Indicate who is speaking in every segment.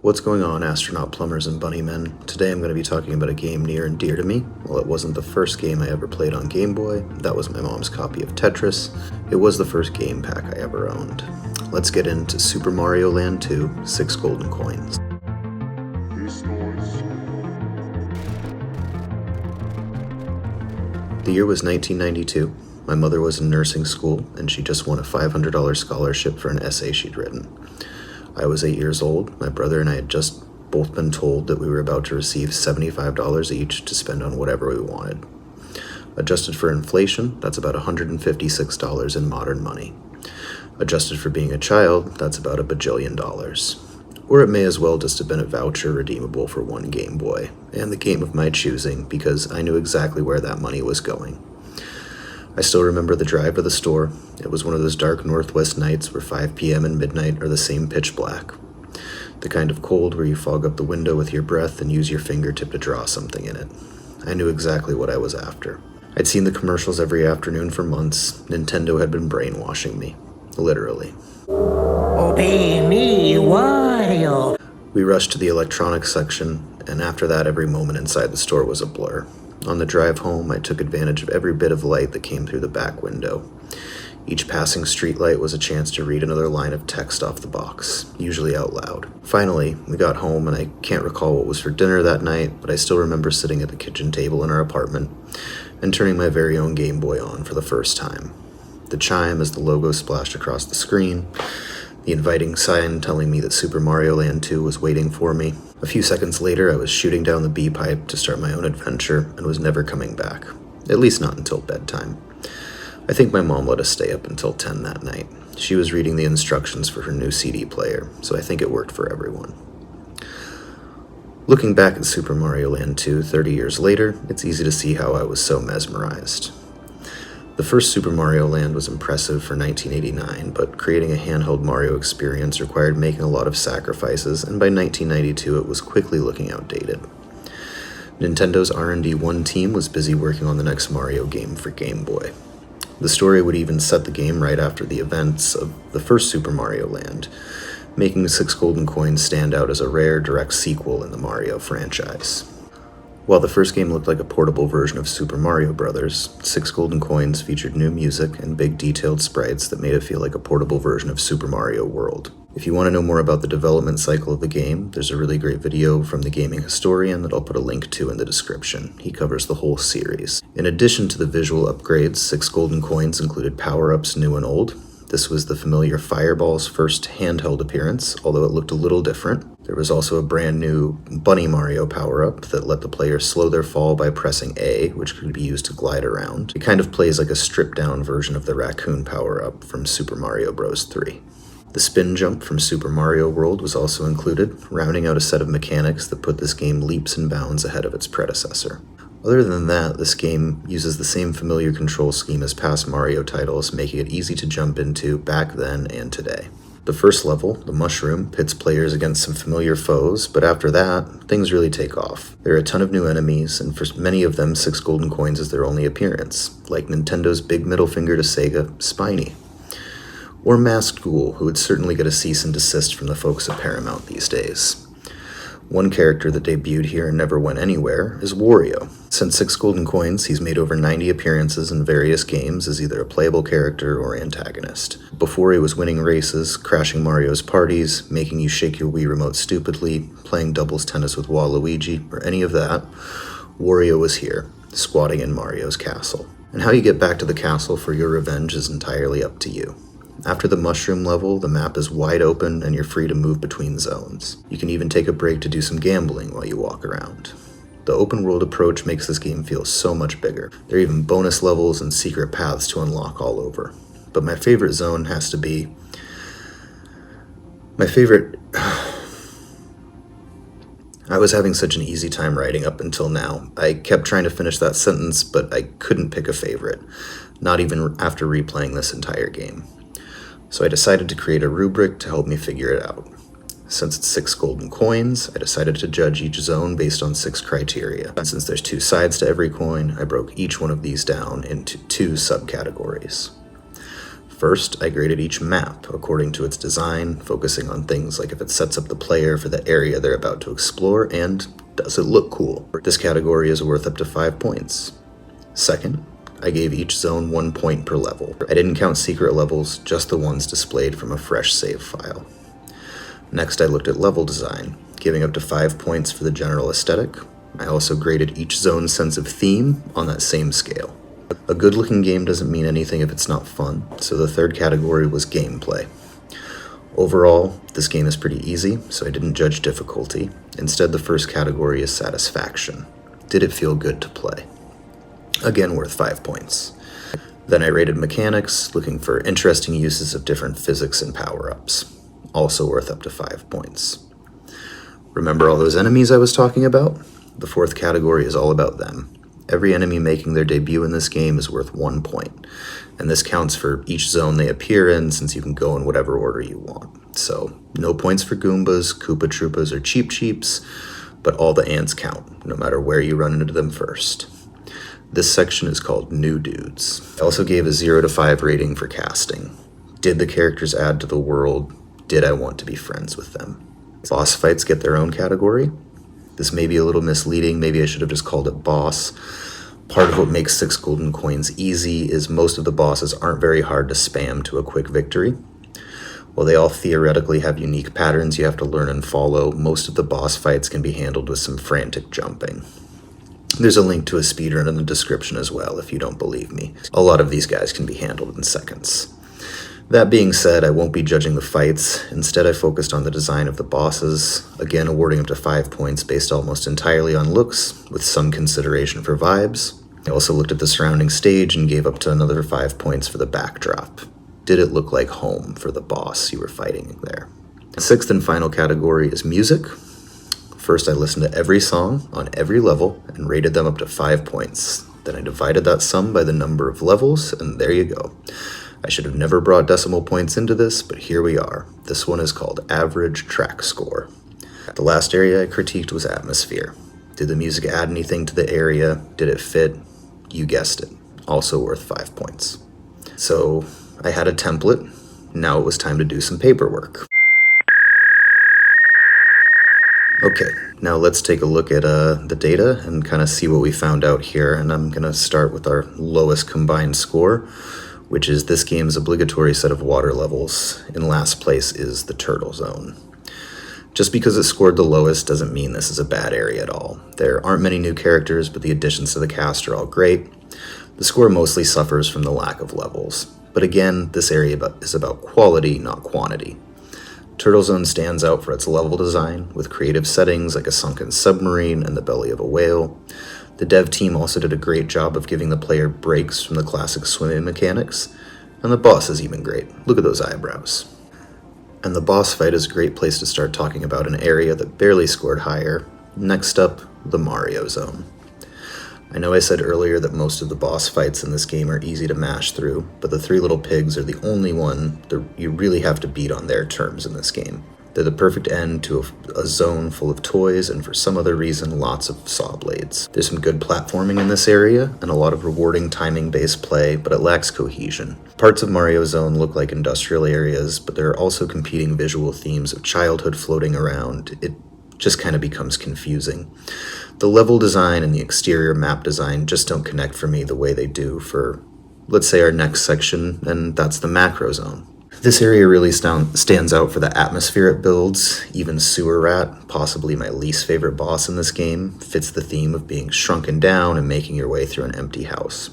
Speaker 1: What's going on, astronaut plumbers and bunnymen? Today I'm going to be talking about a game near and dear to me. While it wasn't the first game I ever played on Game Boy, that was my mom's copy of Tetris. It was the first game pack I ever owned. Let's get into Super Mario Land 2, 6 Golden Coins. The year was 1992. My mother was in nursing school, and she just won a $500 scholarship for an essay she'd written. I was 8 years old. My brother and I had just both been told that we were about to receive $75 each to spend on whatever we wanted. Adjusted for inflation, that's about $156 in modern money. Adjusted for being a child, that's about $1 bajillion. Or it may as well just have been a voucher redeemable for one Game Boy, and the game of my choosing, because I knew exactly where that money was going. I still remember the drive to the store. It was one of those dark Northwest nights where 5 p.m. and midnight are the same pitch black. The kind of cold where you fog up the window with your breath and use your fingertip to draw something in it. I knew exactly what I was after. I'd seen the commercials every afternoon for months. Nintendo had been brainwashing me. Literally.
Speaker 2: Obey me, Wario.
Speaker 1: We rushed to the electronics section, and after that every moment inside the store was a blur. On the drive home, I took advantage of every bit of light that came through the back window. Each passing street light was a chance to read another line of text off the box, usually out loud. Finally, we got home, and I can't recall what was for dinner that night, but I still remember sitting at the kitchen table in our apartment and turning my very own Game Boy on for the first time. The chime as the logo splashed across the screen, the inviting sign telling me that Super Mario Land 2 was waiting for me. A few seconds later, I was shooting down the B-pipe to start my own adventure and was never coming back, at least not until bedtime. I think my mom let us stay up until 10 that night. She was reading the instructions for her new CD player, so I think it worked for everyone. Looking back at Super Mario Land 2 30 years later, it's easy to see how I was so mesmerized. The first Super Mario Land was impressive for 1989, but creating a handheld Mario experience required making a lot of sacrifices, and by 1992 it was quickly looking outdated. Nintendo's R&D 1 team was busy working on the next Mario game for Game Boy. The story would even set the game right after the events of the first Super Mario Land, making 6 Golden Coins stand out as a rare direct sequel in the Mario franchise. While the first game looked like a portable version of Super Mario Bros., 6 Golden Coins featured new music and big detailed sprites that made it feel like a portable version of Super Mario World. If you want to know more about the development cycle of the game, there's a really great video from the gaming historian that I'll put a link to in the description. He covers the whole series. In addition to the visual upgrades, 6 Golden Coins included power-ups new and old. This was the familiar Fireball's first handheld appearance, although it looked a little different. There was also a brand new Bunny Mario power-up that let the player slow their fall by pressing A, which could be used to glide around. It kind of plays like a stripped-down version of the Raccoon power-up from Super Mario Bros. 3. The spin jump from Super Mario World was also included, rounding out a set of mechanics that put this game leaps and bounds ahead of its predecessor. Other than that, this game uses the same familiar control scheme as past Mario titles, making it easy to jump into back then and today. The first level, the Mushroom, pits players against some familiar foes, but after that, things really take off. There are a ton of new enemies, and for many of them, 6 Golden Coins is their only appearance, like Nintendo's big middle finger to Sega, Spiny. Or Masked Ghoul, who would certainly get a cease and desist from the folks at Paramount these days. One character that debuted here and never went anywhere is Wario. Since 6 Golden Coins, he's made over 90 appearances in various games as either a playable character or antagonist. Before he was winning races, crashing Mario's parties, making you shake your Wii remote stupidly, playing doubles tennis with Waluigi, or any of that, Wario was here, squatting in Mario's castle. And how you get back to the castle for your revenge is entirely up to you. After the Mushroom level, the map is wide open and you're free to move between zones. You can even take a break to do some gambling while you walk around. The open world approach makes this game feel so much bigger. There are even bonus levels and secret paths to unlock all over. But my favorite zone has to be... I was having such an easy time writing up until now. I kept trying to finish that sentence, but I couldn't pick a favorite, not even after replaying this entire game. So I decided to create a rubric to help me figure it out. Since it's 6 Golden Coins, I decided to judge each zone based on 6 criteria. And since there's 2 sides to every coin, I broke each one of these down into 2 subcategories. First, I graded each map according to its design, focusing on things like if it sets up the player for the area they're about to explore and does it look cool. This category is worth up to 5 points. Second, I gave each zone 1 point per level. I didn't count secret levels, just the ones displayed from a fresh save file. Next, I looked at level design, giving up to 5 points for the general aesthetic. I also graded each zone's sense of theme on that same scale. A good-looking game doesn't mean anything if it's not fun, so the third category was gameplay. Overall, this game is pretty easy, so I didn't judge difficulty. Instead, the first category is satisfaction. Did it feel good to play? Again, worth 5 points. Then I rated mechanics, looking for interesting uses of different physics and power-ups. Also worth up to 5 points. Remember all those enemies I was talking about? The fourth category is all about them. Every enemy making their debut in this game is worth 1 point, and this counts for each zone they appear in since you can go in whatever order you want. So, no points for Goombas, Koopa Troopas, or Cheep Cheeps, but all the ants count, no matter where you run into them first. This section is called New Dudes. I also gave a 0 to 5 rating for casting. Did the characters add to the world? Did I want to be friends with them? Boss fights get their own category. This may be a little misleading, maybe I should have just called it boss. Part of what makes 6 golden coins easy is most of the bosses aren't very hard to spam to a quick victory. While they all theoretically have unique patterns you have to learn and follow, most of the boss fights can be handled with some frantic jumping. There's a link to a speedrun in the description as well if you don't believe me. A lot of these guys can be handled in seconds. That being said, I won't be judging the fights. Instead, I focused on the design of the bosses, again awarding up to 5 points based almost entirely on looks, with some consideration for vibes. I also looked at the surrounding stage and gave up to another 5 points for the backdrop. Did it look like home for the boss you were fighting there? The sixth and final category is music. First, I listened to every song on every level and rated them up to 5 points. Then I divided that sum by the number of levels, and there you go. I should have never brought decimal points into this, but here we are. This one is called Average Track Score. The last area I critiqued was atmosphere. Did the music add anything to the area? Did it fit? You guessed it. Also worth 5 points. So I had a template. Now it was time to do some paperwork. Okay, now let's take a look at the data and kind of see what we found out here. And I'm going to start with our lowest combined score, which is this game's obligatory set of water levels. In last place is the Turtle Zone. Just because it scored the lowest doesn't mean this is a bad area at all. There aren't many new characters, but the additions to the cast are all great. The score mostly suffers from the lack of levels. But again, this area is about quality, not quantity. Turtle Zone stands out for its level design, with creative settings like a sunken submarine and the belly of a whale. The dev team also did a great job of giving the player breaks from the classic swimming mechanics, and the boss is even great. Look at those eyebrows. And the boss fight is a great place to start talking about an area that barely scored higher. Next up, the Mario Zone. I know I said earlier that most of the boss fights in this game are easy to mash through, but the 3 little pigs are the only one that you really have to beat on their terms in this game. They're the perfect end to a zone full of toys and for some other reason lots of saw blades. There's some good platforming in this area and a lot of rewarding timing-based play, but it lacks cohesion. Parts of Mario Zone look like industrial areas, but there are also competing visual themes of childhood floating around. It just kind of becomes confusing. The level design and the exterior map design just don't connect for me the way they do for, let's say, our next section, and that's the Macro Zone. This area really stands out for the atmosphere it builds. Even Sewer Rat, possibly my least favorite boss in this game, fits the theme of being shrunken down and making your way through an empty house.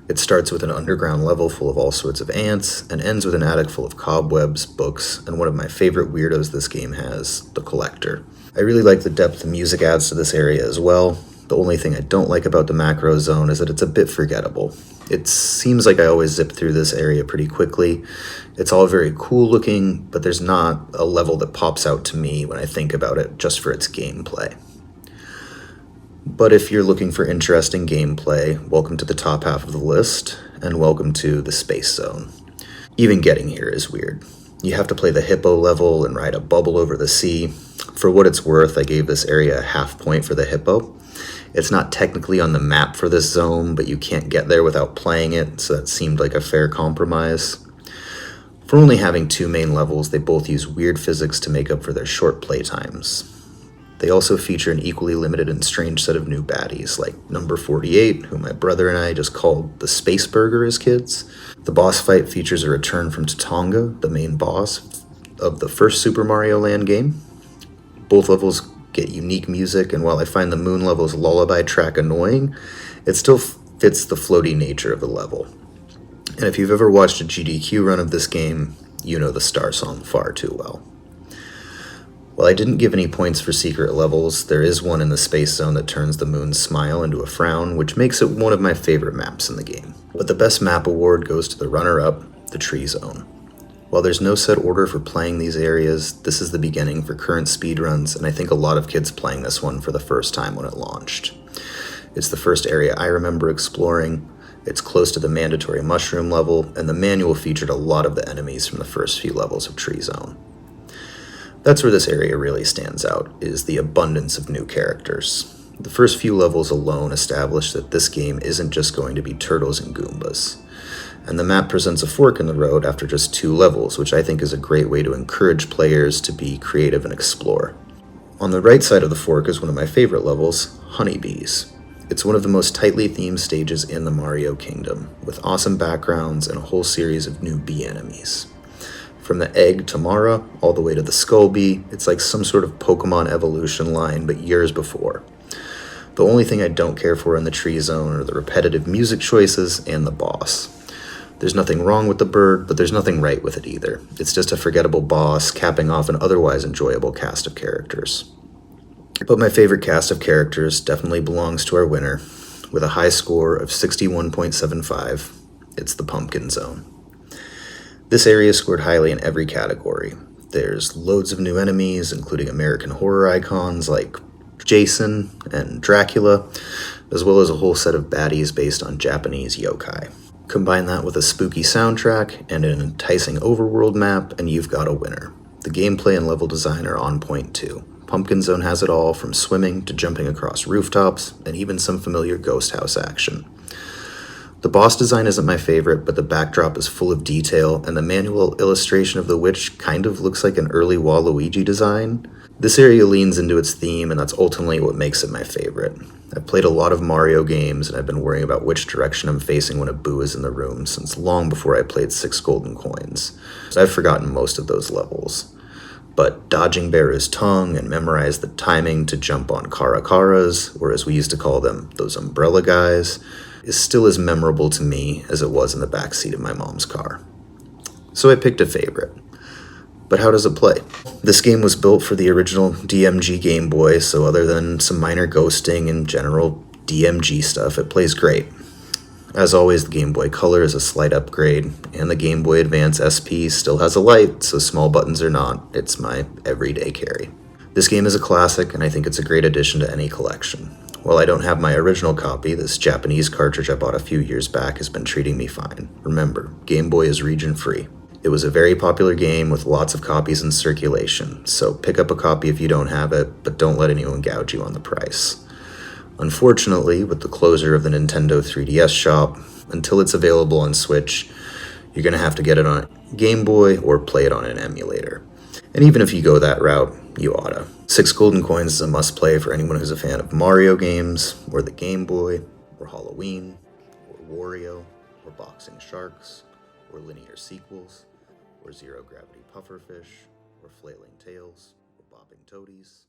Speaker 1: It starts with an underground level full of all sorts of ants, and ends with an attic full of cobwebs, books, and one of my favorite weirdos this game has, the Collector. I really like the depth the music adds to this area as well. The only thing I don't like about the Macro Zone is that it's a bit forgettable. It seems like I always zip through this area pretty quickly. It's all very cool looking, but there's not a level that pops out to me when I think about it just for its gameplay. But if you're looking for interesting gameplay, welcome to the top half of the list, and welcome to the Space Zone. Even getting here is weird. You have to play the hippo level and ride a bubble over the sea. For what it's worth, I gave this area a half point for the hippo. It's not technically on the map for this zone, but you can't get there without playing it, so that seemed like a fair compromise. For only having 2 main levels, they both use weird physics to make up for their short playtimes. They also feature an equally limited and strange set of new baddies, like Number 48, who my brother and I just called the Space Burger as kids. The boss fight features a return from Tatonga, the main boss of the first Super Mario Land game. Both levels get unique music, and while I find the Moon level's lullaby track annoying, it still fits the floaty nature of the level. And if you've ever watched a GDQ run of this game, you know the star song far too well. While I didn't give any points for secret levels, there is one in the space zone that turns the moon's smile into a frown, which makes it one of my favorite maps in the game. But the best map award goes to the runner-up, the tree zone. While there's no set order for playing these areas, this is the beginning for current speedruns, and I think a lot of kids playing this one for the first time when it launched. It's the first area I remember exploring. It's close to the mandatory mushroom level, and the manual featured a lot of the enemies from the first few levels of Tree Zone. That's where this area really stands out, is the abundance of new characters. The first few levels alone establish that this game isn't just going to be turtles and Goombas. And the map presents a fork in the road after just 2 levels, which I think is a great way to encourage players to be creative and explore. On the right side of the fork is one of my favorite levels, Honeybees. It's one of the most tightly themed stages in the Mario Kingdom, with awesome backgrounds and a whole series of new bee enemies. From the egg to Mara, all the way to the skull bee, it's like some sort of Pokemon evolution line, but years before. The only thing I don't care for in the Tree Zone are the repetitive music choices and the boss. There's nothing wrong with the bird, but there's nothing right with it either. It's just a forgettable boss, capping off an otherwise enjoyable cast of characters. But my favorite cast of characters definitely belongs to our winner, with a high score of 61.75. It's the Pumpkin Zone. This area scored highly in every category. There's loads of new enemies, including American horror icons like Jason and Dracula, as well as a whole set of baddies based on Japanese yokai. Combine that with a spooky soundtrack and an enticing overworld map, and you've got a winner. The gameplay and level design are on point too. Pumpkin Zone has it all, from swimming to jumping across rooftops, and even some familiar ghost house action. The boss design isn't my favorite, but the backdrop is full of detail, and the manual illustration of the witch kind of looks like an early Waluigi design. This area leans into its theme, and that's ultimately what makes it my favorite. I've played a lot of Mario games, and I've been worrying about which direction I'm facing when a boo is in the room since long before I played 6 Golden Coins. So I've forgotten most of those levels. But dodging Barra's tongue and memorize the timing to jump on Caracaras, or as we used to call them, those umbrella guys, is still as memorable to me as it was in the backseat of my mom's car. So I picked a favorite. But how does it play? This game was built for the original DMG Game Boy, so other than some minor ghosting and general DMG stuff, it plays great. As always, the Game Boy Color is a slight upgrade, and the Game Boy Advance SP still has a light, so small buttons are not. It's my everyday carry. This game is a classic, and I think it's a great addition to any collection. While I don't have my original copy, this Japanese cartridge I bought a few years back has been treating me fine. Remember, Game Boy is region-free. It was a very popular game with lots of copies in circulation, so pick up a copy if you don't have it, but don't let anyone gouge you on the price. Unfortunately, with the closure of the Nintendo 3DS shop, until it's available on Switch, you're going to have to get it on Game Boy or play it on an emulator. And even if you go that route, you oughta. 6 Golden Coins is a must-play for anyone who's a fan of Mario games, or the Game Boy, or Halloween, or Wario, or Boxing Sharks, or linear sequels, or Zero Gravity Pufferfish, or Flailing Tails, or Bopping Toadies.